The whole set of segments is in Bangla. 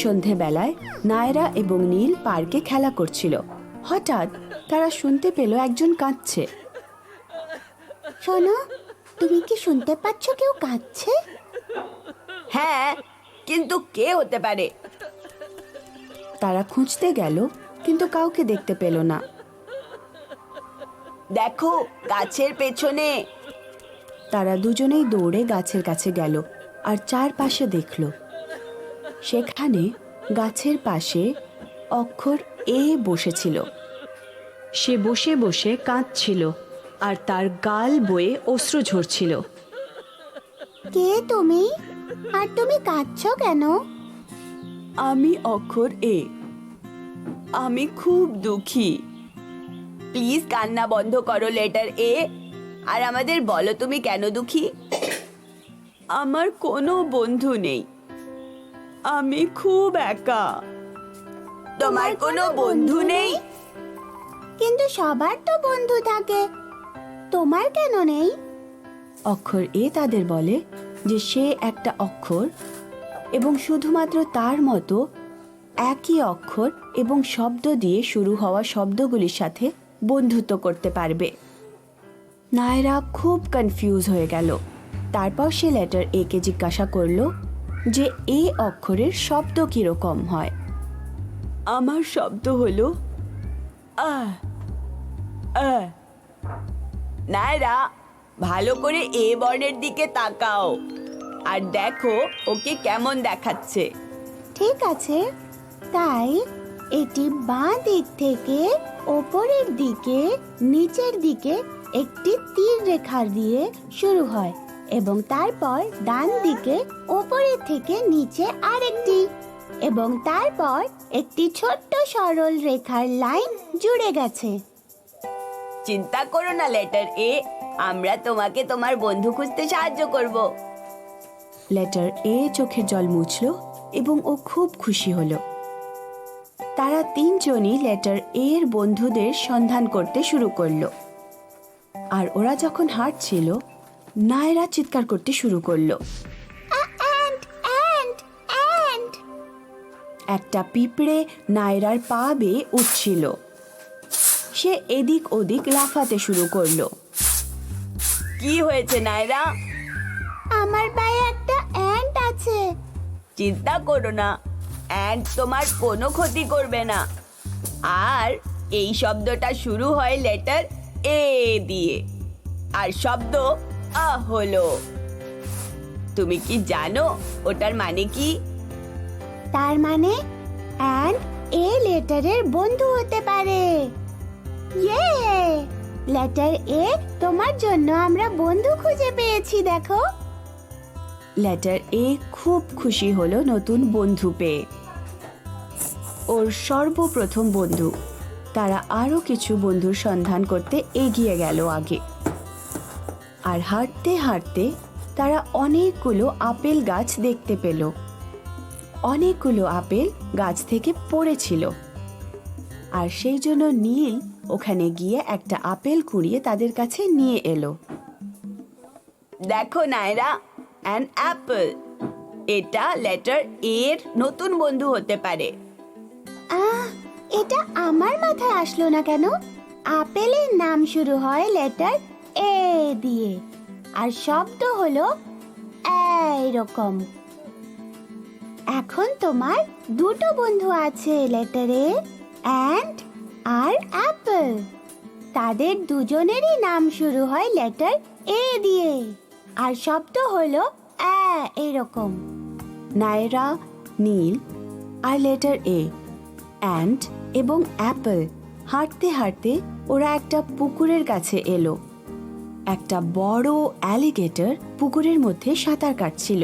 সন্ধেবেলায় নায়রা এবং নীল পার্কে খেলা করছিল। হঠাৎ তারা শুনতে পেল একজন কাঁদছে। শোনো, তুমি কি শুনতে পাচ্ছ কেউ কাঁদছে? হ্যাঁ, কিন্তু কে হতে পারে? তারা খুঁজতে গেল, কিন্তু কাউকে দেখতে পেল না। দেখো, গাছের পেছনে। তারা দুজনেই দৌড়ে গাছের কাছে গেল আর চারপাশে দেখল। সেখানে গাছের পাশে অক্ষর এ বসেছিল। সে বসে বসে কাঁদছিল আর তার গাল বয়ে অশ্রু ঝরছিল। কে তুমি? আর তুমি কাঁদছো কেন? আমি অক্ষর এ। আমি খুব দুঃখী। প্লিজ কান্না বন্ধ করো লেটার এ, আর আমাদের বলো তুমি কেন দুঃখী। আমার কোনো বন্ধু নেই, আমি খুব একা। তোমার কোনো বন্ধু নেই? কিন্তু সবার তো বন্ধু থাকে, তোমার কেন নেই? অক্ষর এ তাদের বলে যে সে একটা অক্ষর এবং শুধুমাত্র তার মতো একই অক্ষর এবং শব্দ দিয়ে শুরু হওয়া শব্দগুলির সাথে বন্ধুত্ব করতে পারবে। নায়রা খুব কনফিউজ হয়ে গেল। তারপর সে লেটার এ কে জিজ্ঞাসা করলো যে এ অক্ষরের শব্দ কিরকম হয়। আমার শব্দ হলো আ আ। নায়রা, ভালো করে এ বর্ণের দিকে তাকাও আর দেখো ওকে কেমন দেখাচ্ছে। ঠিক আছে, তাই এটি বাঁ দিক থেকে ওপরের দিকে নিচের দিকে একটি তীর রেখা দিয়ে শুরু হয় এবং তারপর ডান দিকে ওপরের থেকে নিচে আরেকটি, এবং তারপর একটি ছোট্ট সরল রেখার লাইন জুড়ে গেছে। চিন্তা করো না লেটার এ, আমরা তোমাকে তোমার বন্ধু খুঁজতে সাহায্য করব। লেটার এ চোখের জল মুছল এবং ও খুব খুশি হলো। তারা তিনজনই লেটার এর বন্ধুদের সন্ধান করতে শুরু করলো। আর ওরা যখন হাঁটছিল, নায়রা চিৎকার করতে শুরু করলো। একটা পিঁপড়ে নায়রার পা বেয়ে উঠছিল। সে এদিক ওদিক লাফাতে শুরু করলো। কি হয়েছে নায়রা? আমার পায়ে একটা অ্যান্ট আছে। চিন্তা করো না, অ্যান্ড তোমার কোনো ক্ষতি করবে না। আর এই শব্দটা শুরু হয় লেটার এ দিয়ে, আর শব্দ আ হলো। তুমি কি জানো ওটার মানে কি? তার মানে অ্যান্ড এ লেটারের বন্ধু হতে পারে। ইয়ে, লেটার এ, তোমার জন্য আমরা বন্ধু খুঁজে পেয়েছি, দেখো। লেটার এ খুব খুশি হলো নতুন বন্ধু পেয়ে, ওর সর্বপ্রথম বন্ধু। তারা আরো কিছু বন্ধুর সন্ধান করতে এগিয়ে গেল আগে। আর হাঁটতে হাঁটতে তারা অনেকগুলো আপেল গাছ দেখতে পেল। অনেকগুলো আপেল গাছ থেকে পড়েছিল, আর সেই জন্য নীল ওখানে গিয়ে একটা আপেল কুড়িয়ে তাদের কাছে নিয়ে এলো। দেখো নায়রা, অ্যান অ্যাপল। এটা লেটার এর নতুন বন্ধু হতে পারে। এটা আমার মাথায় আসলো না কেন? আপেলের নাম শুরু হয় লেটার এ দিয়ে, আর শব্দ হলো এইরকম। এখন তোমার দুটো বন্ধু আছে, লেটার এ অ্যান্ড আর অ্যাপল। তাদের দুজনেরই নাম শুরু হয় লেটার এ দিয়ে, আর শব্দ হলো এরকম। নায়রা, নীল আর লেটার এ, অ্যান্ট এবং অ্যাপল হাঁটতে হাঁটতে ওরা একটা পুকুরের কাছে এলো। একটা বড় অ্যালিগেটর পুকুরের মধ্যে সাঁতার কাটছিল।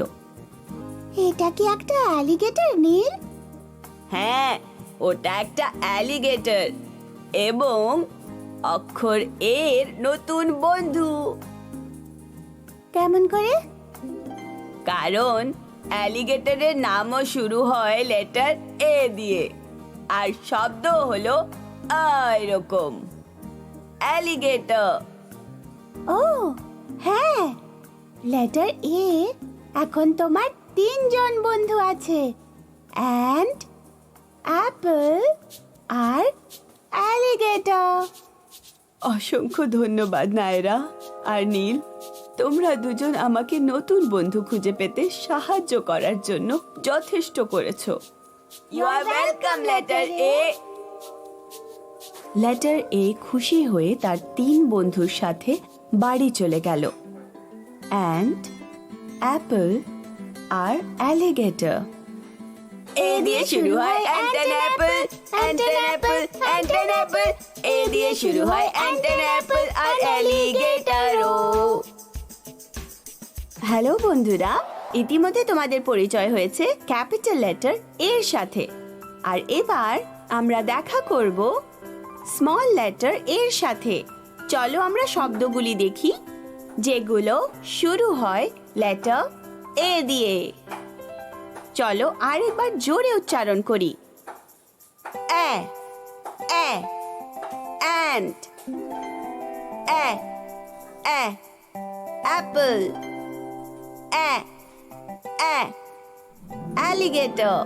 এটা কি একটা অ্যালিগেটর, নীল? হ্যাঁ, ওটা একটা অ্যালিগেটর এবং অক্ষর এর নতুন বন্ধু। কেমন করে? কারণ অ্যালিগেটরের নামও শুরু হয় লেটার এ দিয়ে, আর শব্দ হলো এরকম, অ্যালিগেটর। ও হ্যাঁ, লেটার এ এখন তোমার তিনজন বন্ধু আছে, অ্যান্ড অ্যাপল আর অ্যালিগেটর। অসংখ্য ধন্যবাদ নায়রা আর নীল, তোমরা দুজন আমাকে নতুন বন্ধু খুঁজে পেতে সাহায্য করার জন্য যথেষ্ট করেছো। You are welcome letter A. Letter A খুশি হয়ে তার 3 বন্ধুর সাথে বাড়ি চলে গেল। অ্যান্ড, অ্যাপল আর অ্যালিগেটর। এ দিয়ে শুরু হয় and an apple, and an apple, and an apple. A দিয়ে শুরু হয় অ্যান্ড অ্যান অ্যাপল আর অ্যালিগেটরও। হ্যালো বন্ধুরা, ইতিমধ্যে তোমাদের পরিচয় হয়েছে ক্যাপিটাল লেটার এর সাথে। আর এবার আমরা দেখা করব স্মল লেটার এর সাথে। চলো আমরা শব্দগুলি দেখি যেগুলো শুরু হয় লেটার এ দিয়ে। চলো আরেকবার জোরে উচ্চারণ করি। A, A, and, A, A, apple, A, A, alligator.